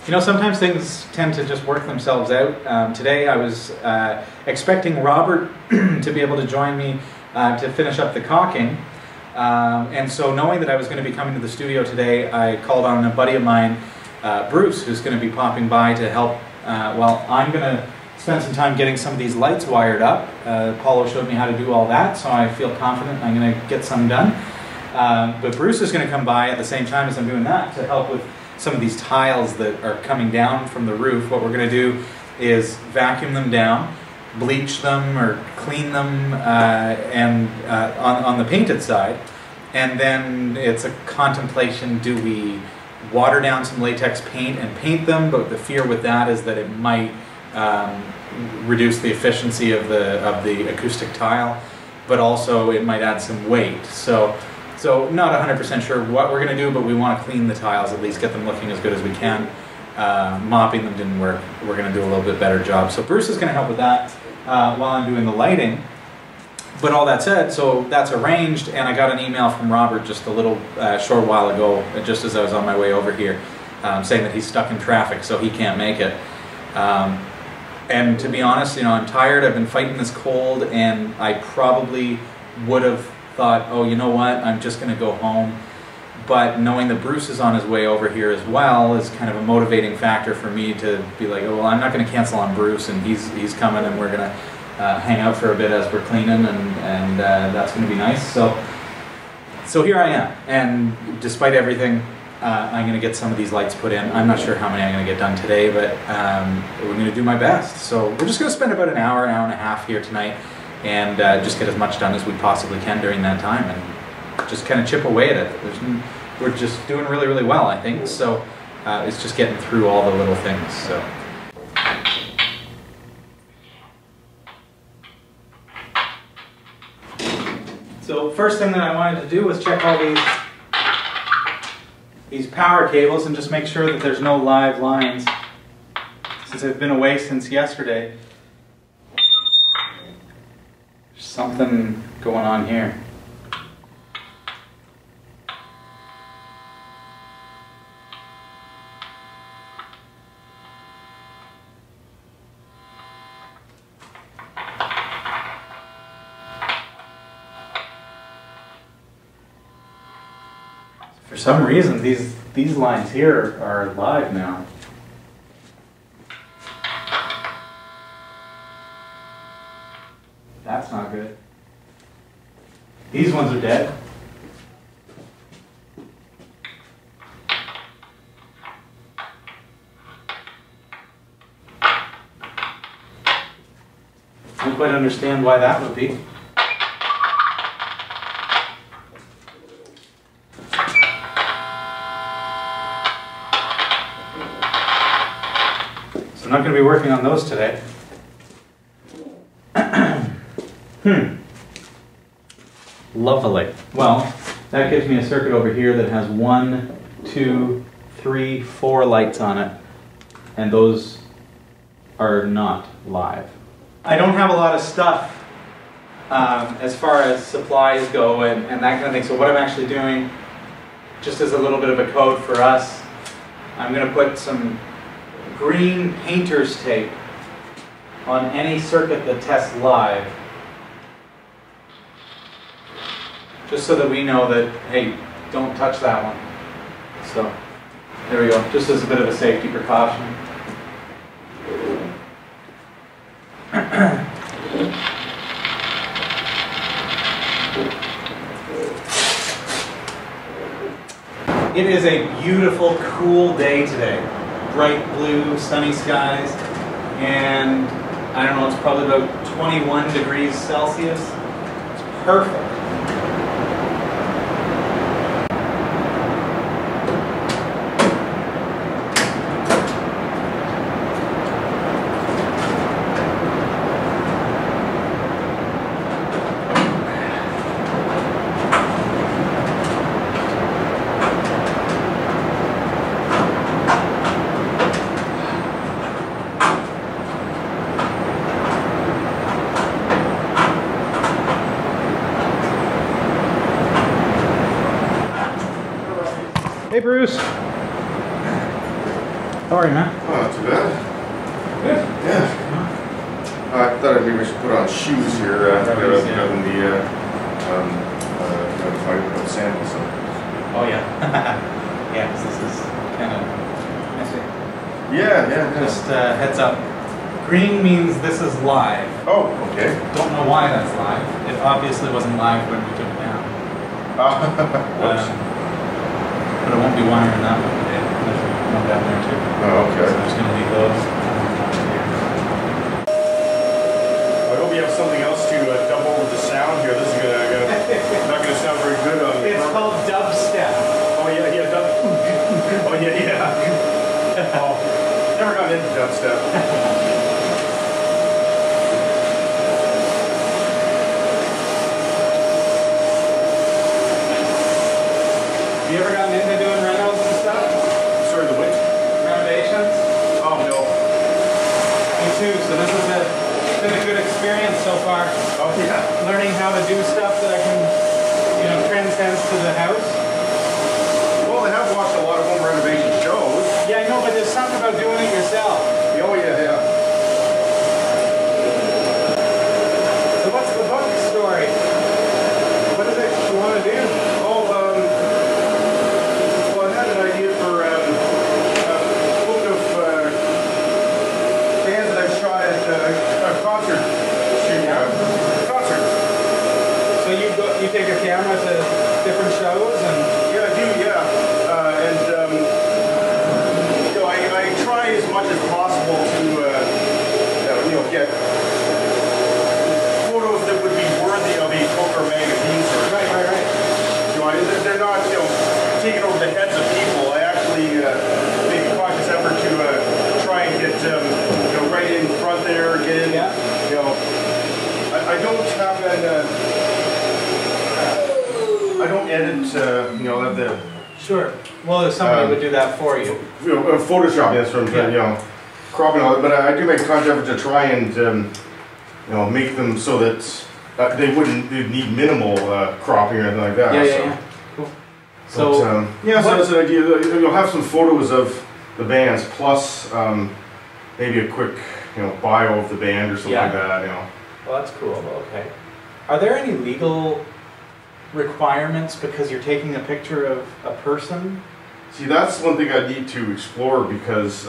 You know, sometimes things tend to just work themselves out. Today I was expecting Robert to be able to join me to finish up the caulking. And so knowing that I was going to be coming to the studio today, I called on a buddy of mine, Bruce, who's going to be popping by to help. Well, I'm going to spend some time getting some of these lights wired up. Paulo showed me how to do all that, so I feel confident I'm going to get some done. But Bruce is going to come by at the same time as I'm doing that to help with some of these tiles that are coming down from the roof. What we're going to do is vacuum them down, bleach them or clean them on the painted side, and then it's a contemplation: do we water down some latex paint and paint them? But the fear with that is that it might reduce the efficiency of the acoustic tile, but also it might add some weight. So not 100% sure what we're going to do, but we want to clean the tiles, at least get them looking as good as we can. Mopping them didn't work. We're going to do a little bit better job. So Bruce is going to help with that while I'm doing the lighting. But all that said, so that's arranged, and I got an email from Robert just a little short while ago, just as I was on my way over here, saying that he's stuck in traffic, so he can't make it. And to be honest, you know, I'm tired. I've been fighting this cold, and I probably would have thought, oh, you know what, I'm just going to go home. But knowing that Bruce is on his way over here as well is kind of a motivating factor for me to be like, oh, well, I'm not going to cancel on Bruce, and he's coming, and we're going to hang out for a bit as we're cleaning, and that's going to be nice. So here I am, and despite everything, I'm going to get some of these lights put in. I'm not sure how many I'm going to get done today, but we're going to do my best. So we're just going to spend about an hour and a half here tonight, and just get as much done as we possibly can during that time, and just kind of chip away at it. We're just doing really, really well, I think. So it's just getting through all the little things. So first thing that I wanted to do was check all these power cables and just make sure that there's no live lines, since I've been away since yesterday. There's something going on here. For some reason, these lines here are live now. That's not good. These ones are dead. I don't quite understand why that would be. I'm not going to be working on those today. Lovely. Well, that gives me a circuit over here that has 1, 2, 3, 4 lights on it, and those are not live. I don't have a lot of stuff as far as supplies go and that kind of thing, so what I'm actually doing, just as a little bit of a code for us, I'm going to put some green painter's tape on any circuit that tests live, just so that we know that, hey, don't touch that one. So there we go, just as a bit of a safety precaution. It is a beautiful, cool day today. Bright blue, sunny skies, and I don't know, it's probably about 21 degrees Celsius. It's perfect. Hey, Bruce. How are you, man? Oh, not too bad. Good. Yeah. I thought maybe I should put on shoes here rather than find out sandals. So. Oh yeah. Yeah, because this is kind of messy. Yeah. Just heads up. Green means this is live. Oh, okay. Don't know why that's live. It obviously wasn't live when we took it down. But it won't be wiring that one today. There's one down there too. Oh, okay. So I'm just going to leave those. I hope you have something else to double the sound here. This is not going to sound very good on the It's called dubstep. Oh, yeah. Oh, yeah. Oh, never got into dubstep. Have you ever gotten into doing renos and stuff? Sorry, the which? Renovations? Oh, no. Me too, so this has been a good experience so far. Oh, yeah. Learning how to do stuff that I can, transcends to the house. Well, I have watched a lot of home renovation shows. Yeah, I know, but there's something about doing it yourself. Oh, yeah. So what's the book story? What is it you want to do? Oh, well, I had an idea for a book of bands that I've shot at a concert. Concert. So you take a camera to different shows and... Yeah, I do, yeah. I try as much as possible to, get photos that would be worthy of a book or magazine. Right. They're not, taking over the heads of people. I actually make a conscious effort to try and get, right in front there, get in. Yeah. I don't have I don't edit, have the. Sure. Well, if somebody would do that for you. Photoshop, that's what I'm saying, cropping all, but I do make a conscious effort to try and, make them so that they'd need minimal cropping or anything like that. Yeah. Cool. So, so that's an idea. You'll have some photos of the bands plus maybe a quick, bio of the band or something like that. Well, that's cool. Okay. Are there any legal requirements because you're taking a picture of a person? See, that's one thing I need to explore because,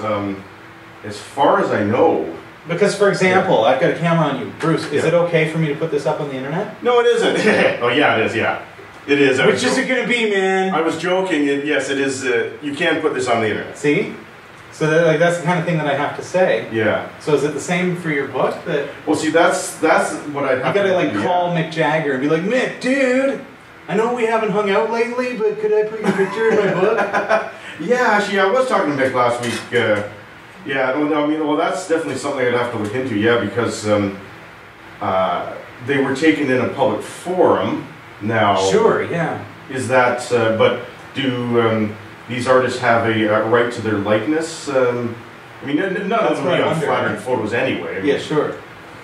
as far as I know. Because, for example, I've got a camera on you, Bruce. Is it okay for me to put this up on the internet? No, it isn't. Oh, yeah, it is. Yeah, it is. Which is it going to be, man? I was joking. Yes, it is. You can put this on the internet. See. So that's the kind of thing that I have to say. Yeah. So is it the same for your book? Well, see, that's what I have. You gotta call Mick Jagger and be like, Mick, dude, I know we haven't hung out lately, but could I put your picture in my book? Yeah, actually, I was talking to Mick last week. That's definitely something I'd have to look into. Yeah, because they were taken in a public forum. Now, sure, yeah. Is that? But do these artists have a right to their likeness? None of them are unflattering photos anyway. Yeah, sure.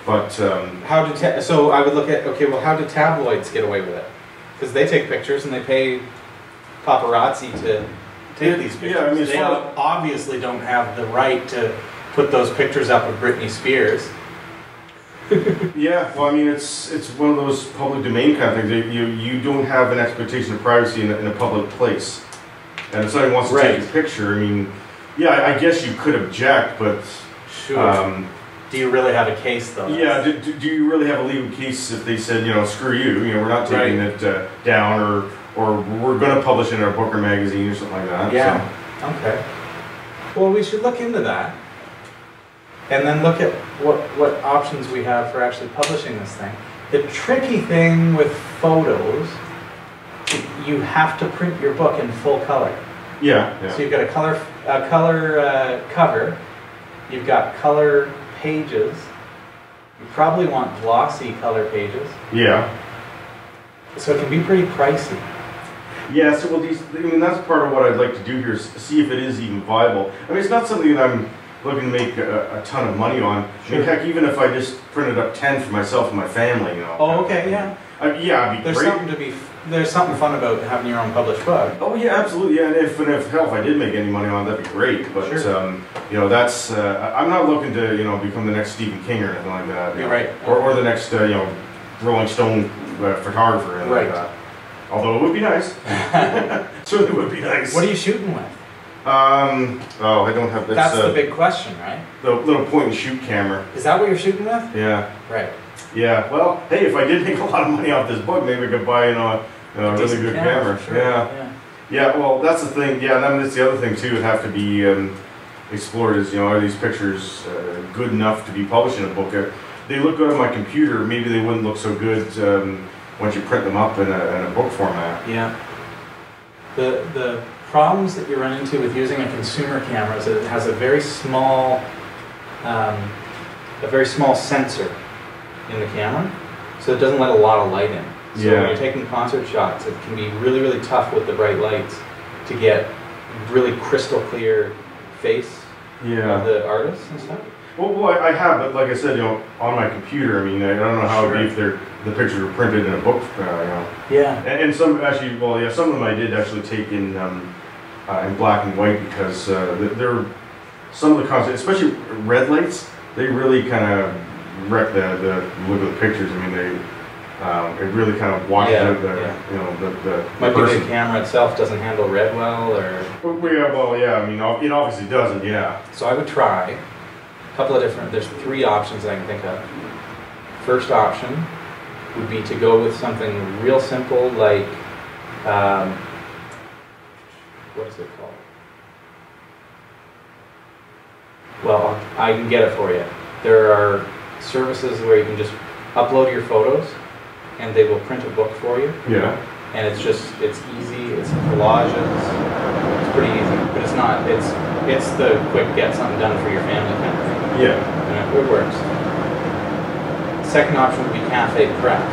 But so I would look at how do tabloids get away with it? Because they take pictures and they pay paparazzi to take these pictures. Yeah, they obviously don't have the right to put those pictures up of Britney Spears. Yeah, well, it's one of those public domain kind of things. You don't have an expectation of privacy in a public place. And if somebody wants to take a picture, I guess you could object, but... Sure. Do you really have a case, though? Yeah, do you really have a legal case if they said, screw you, we're not taking it down, or we're going to publish it in our book or magazine or something like that. Yeah, so. Okay. Well, we should look into that. And then look at what options we have for actually publishing this thing. The tricky thing with photos, you have to print your book in full color. Yeah. So you've got a color cover, you've got color pages, you probably want glossy color pages. Yeah. So it can be pretty pricey. Yeah, so that's part of what I'd like to do here, is see if it is even viable. It's not something that I'm looking to make a ton of money on. Sure. Heck, even if I just printed up 10 for myself and my family, Oh, okay, yeah. Yeah, it'd be There's great. something to be there's something fun about having your own published book. Oh yeah, absolutely. Yeah, and if hell, if I did make any money on it, that'd be great. But Sure. you know, that's I'm not looking to become the next Stephen King or anything like that. You're right. Or the next Rolling Stone photographer or anything Right. like that. Although it would be nice. Certainly would be nice. What are you shooting with? Oh, I don't have this. That's the big question, right? The little point and shoot camera. Is that what you're shooting with? Yeah. Right. Yeah. Well, hey, if I did make a lot of money off this book, maybe I could buy a really good camera. Sure. Yeah. Yeah. Well, that's the thing. Yeah, and then that's the other thing too. Would have to be explored. Is are these pictures good enough to be published in a book? They look good on my computer. Maybe they wouldn't look so good once you print them up in a book format. Yeah. The problems that you run into with using a consumer camera is that it has a very small sensor in the camera, so it doesn't let a lot of light in. So when you're taking concert shots, it can be really, really tough with the bright lights to get really crystal clear face of the artist and stuff. Well, I have, but like I said, on my computer. I mean, I don't know how it'd be if the pictures were printed in a book. Yeah. And some actually, some of them I did actually take in black and white because they're some of the content, especially red lights, they really kind of wreck the look of the pictures. I mean, it really kind of washes out the Might person. be the camera itself doesn't handle red well, or. Yeah. I mean, it obviously doesn't. Yeah. So I would try a couple of different. There's 3 options I can think of. First option would be to go with something real simple like. What is it called? Well, I can get it for you. There are services where you can just upload your photos and they will print a book for you. Yeah. And it's easy, it's collages, it's pretty easy, but it's the quick get something done for your family kind of thing. Yeah. And it works. Second option would be cafe press,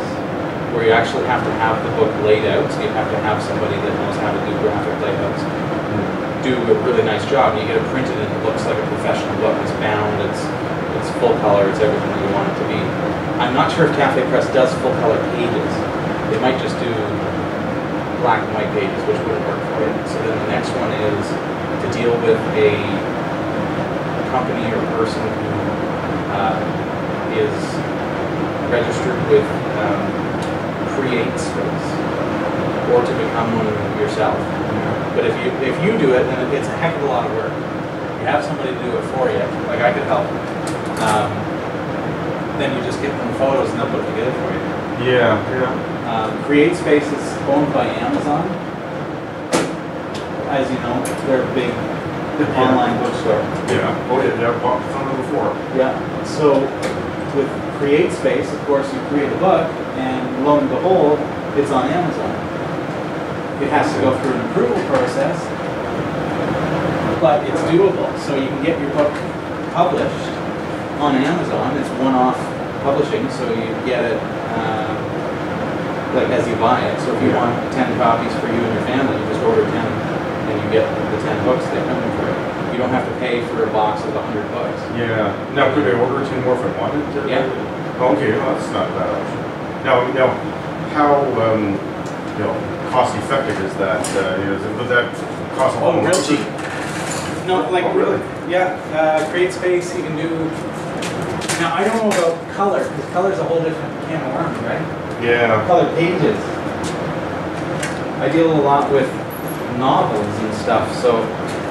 where you actually have to have the book laid out, so you have to have somebody that knows how to do graphic layouts do a really nice job. You get it printed and it looks like a professional book. It's bound, it's full color, it's everything that you want it to be. I'm not sure if Cafe Press does full color pages. They might just do black and white pages, which wouldn't work for you. So then the next one is to deal with a company or person who is registered with Create Space, or to become one yourself. But if you do it, then it's a heck of a lot of work. You have somebody to do it for you, like I could help. Then you just get them photos and they'll put it together for you. Yeah. Create Space is owned by Amazon. As you know, they're a big online bookstore. Yeah. Oh yeah, I've bought some of them before. Yeah. So with Create Space, of course, you create a book, and lo and behold, it's on Amazon. It has to go through an approval process, but it's doable. So you can get your book published on Amazon. It's one-off publishing, so you get it like as you buy it. So if you want 10 copies for you and your family, you just order 10, and you get the 10 books they come in for it. You don't have to pay for a box of 100 books. Yeah. Now, could I order 10 more if I wanted to? Yeah. Okay, well, that's not a bad option. Now, how cost effective is that? Would that cost a lot more? Real cheap. No, like really? Yeah. Create Space. You can do. Now I don't know about color, because color is a whole different can of worms, right? Yeah. Color pages. I deal a lot with novels and stuff,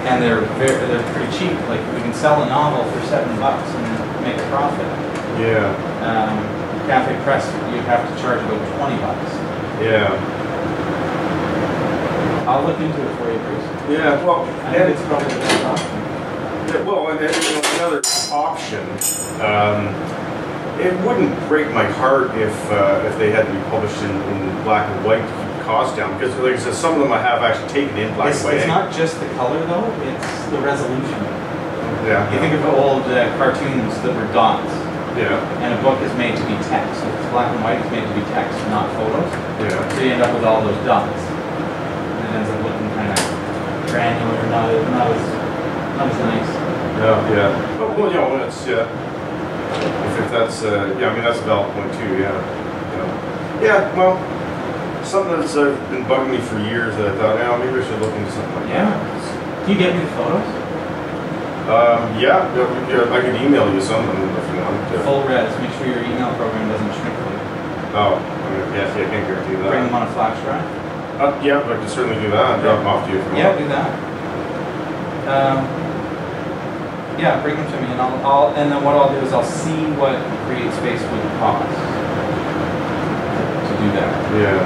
and they're pretty cheap. Like we can sell a novel for $7 and make a profit. Yeah. Cafe Press, you have to charge about $20. Yeah. I'll look into it for you, Bruce. Yeah. Well, I think it's probably the best option. Yeah, well, and another option. It wouldn't break my heart if they had to be published in black and white to keep the cost down. Because, like I said, some of them I have actually taken in black and white. It's not just the color, though. It's the resolution. Yeah. You think of old cartoons that were dots. Yeah. And a book is made to be text. If it's black and white, it's made to be text, not photos. Yeah. So you end up with all those dots. And it ends up looking kind of granular, not as nice. Yeah. Well, it's if that's I mean that's a valid point too. Yeah. Well, something that's been bugging me for years that I thought, maybe I should look into something like that. Can you get me the photos? Yeah, I could email you something if you want. Full res. Make sure your email program doesn't shrink for you. Oh, yes, I can't guarantee that. Bring them on a flash drive. Yeah, I can certainly do that. Drop them off to you if you want. Yeah, do that. Yeah, bring them to me, and and then what I'll do is I'll see what Create Space would cost to do that. Yeah.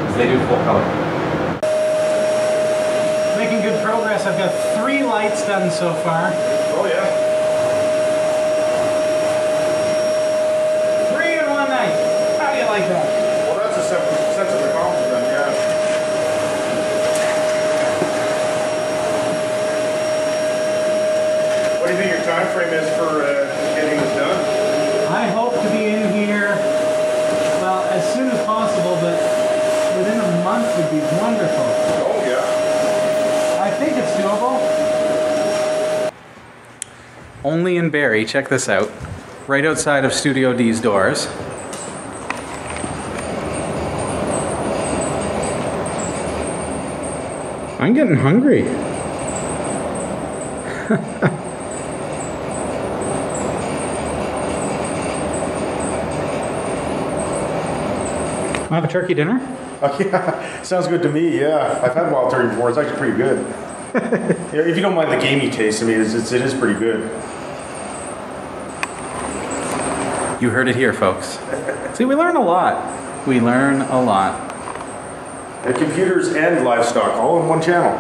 Because they do full color. Making good progress. I've got 3 lights done so far. Oh yeah. 3 in one night. How do you like that? Well, that's a sense of accomplishment, yeah. What do you think your time frame is for getting this done? I hope to be in here, well, as soon as possible, but within a month would be wonderful. Oh yeah. I think it's doable. Only in Barrie, check this out. Right outside of Studio D's doors. I'm getting hungry. Want to have a turkey dinner? Oh, yeah, sounds good to me. Yeah, I've had wild turkey before. It's actually pretty good. Yeah, if you don't mind the gamey taste, I mean, it is pretty good. You heard it here, folks. See, we learn a lot. We learn a lot. And computers and livestock all in one channel.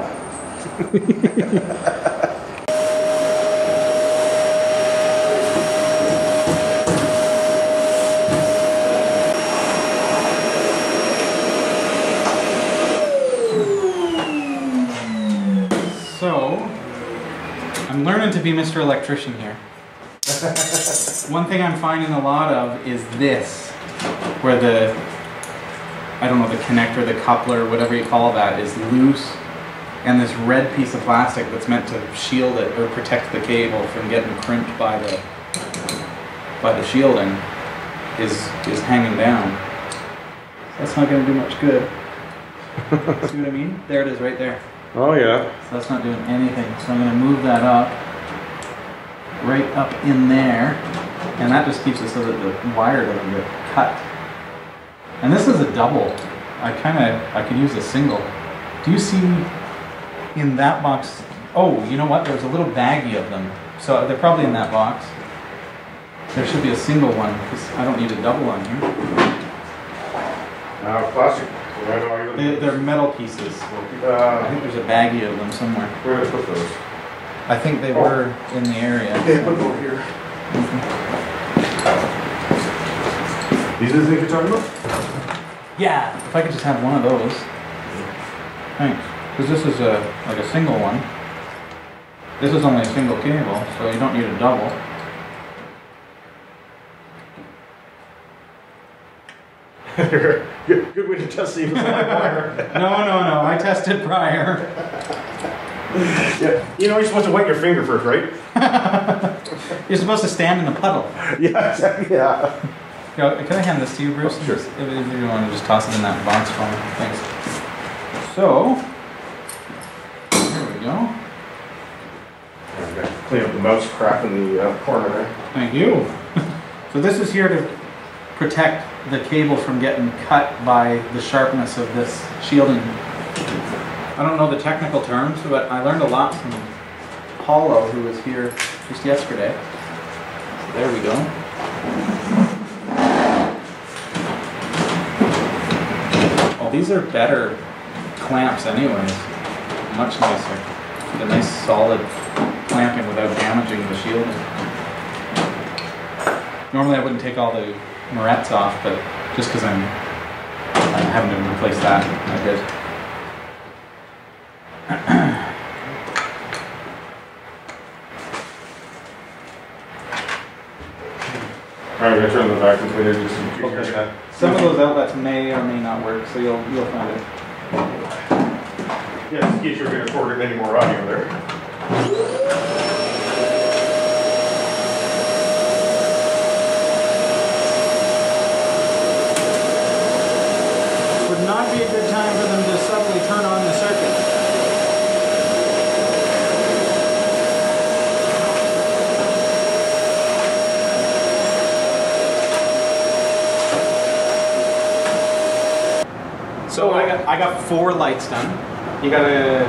So, I'm learning to be Mr. Electrician here. One thing I'm finding a lot of is this, where the, I don't know, the connector, the coupler, whatever you call that, is loose, and this red piece of plastic that's meant to shield it or protect the cable from getting crimped by the shielding is hanging down. That's not going to do much good. See what I mean? There it is right there. Oh yeah. So that's not doing anything. So I'm going to move that up, right up in there, and that just keeps it so that the wire doesn't get cut. And this is a double. I could use a single. Do you see in that box? Oh, you know what? There's a little baggie of them. So they're probably in that box. There should be a single one because I don't need a double on here. Plastic. They're metal pieces. I think there's a baggie of them somewhere. Where did I put those? I think they were in the area. Yeah, put them over here. These are the things you're talking about? Yeah, if I could just have one of those. Thanks. Because this is like a single one. This is only a single cable, so you don't need a double. Good way to test the wire. No, I tested prior. Yeah, you're supposed to wet your finger first, right? You're supposed to stand in a puddle. Yeah, exactly. Yeah. Can I hand this to you, Bruce? Oh, sure. If you want to just toss it in that box for me. Thanks. So, there we go. Clean up the mouse crap in the corner there. Thank you. So this is here to protect the cable from getting cut by the sharpness of this shielding. I don't know the technical terms, but I learned a lot from Paulo, who was here just yesterday. There we go. Oh, these are better clamps anyways. Much nicer. A nice solid clamping without damaging the shielding. Normally I wouldn't take all the morettes off, but just because I'm having to replace that, I did. Alright, I'm going to turn the vacuum cleaner just in case. Okay. Some of those outlets may or may not work, so you'll find it. Yeah, just in case you're going to record any more audio there. Would not be I got 4 lights done. You got a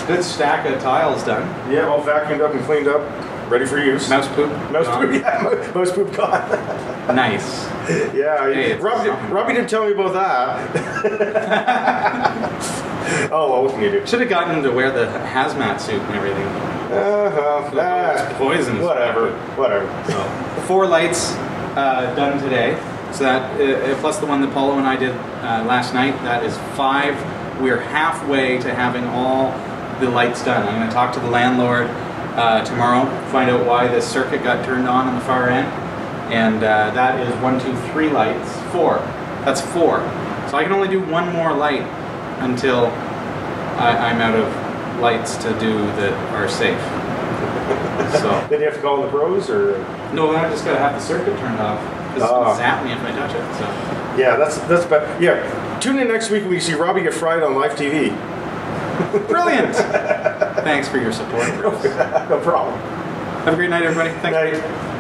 good stack of tiles done. Yeah, all vacuumed up and cleaned up, ready for use. Mouse poop. Mouse poop, yeah, mouse poop gone. Nice. Yeah, Hey, Robbie didn't tell me about that. Oh, well, what can you do? Should have gotten him to wear the hazmat suit and everything. Poison. Whatever. So, 4 lights done today. So that plus the one that Paulo and I did last night. That is 5. We're halfway to having all the lights done. I'm going to talk to the landlord tomorrow, find out why this circuit got turned on the far end, and that is 1, 2, 3 lights. 4. That's 4. So I can only do 1 more light until I'm out of lights to do that are safe. So Then you have to call the pros, or no, I just got to have the circuit turned off. It's gonna zap me if I touch it. So yeah, that's bad. Yeah, tune in next week when you see Robbie get fried on live TV. brilliant! Thanks for your support, Bruce. No problem. Have a great night, everybody. Thanks. Night.